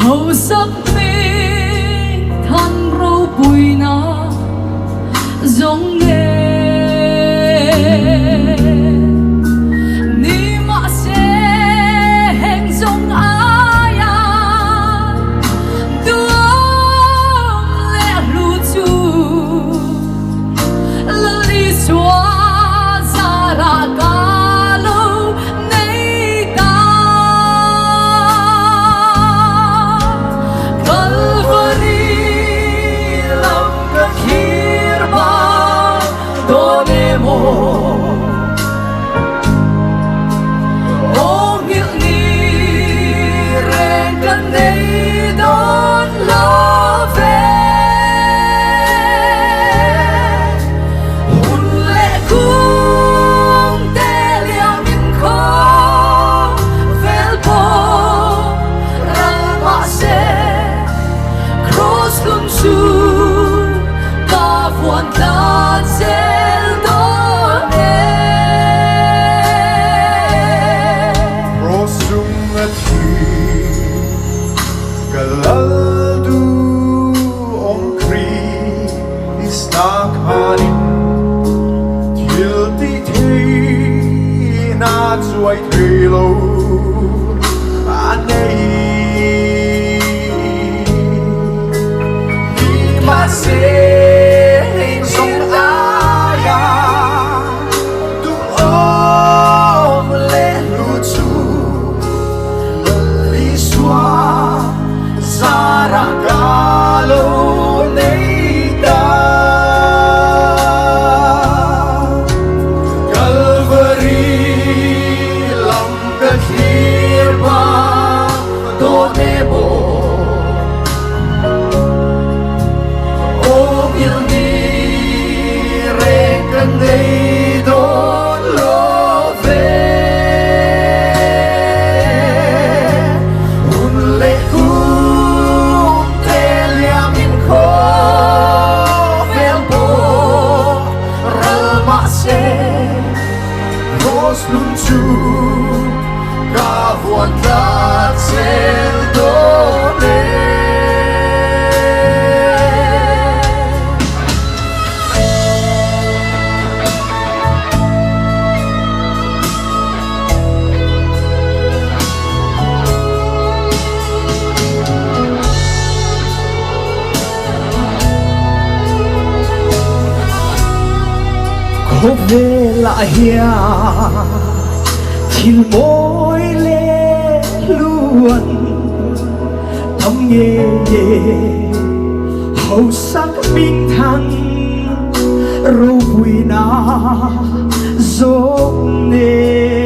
hầu sắc minh thân râu bùi na giống nghe ni mà sẽ hẹn giống ai đuông lẽ lưu chu lali xóa ra ra cả lâu nay ta chuối thủy lâu anh ấy đi mà sẽ hình dung ai tu ôm lên lũ chu lý xóa ra ra cả lâu nay ta khúc về lại hiền chiều môi lệ luôn thấm nghe hầu sắc minh thăng râu bùi na giống nè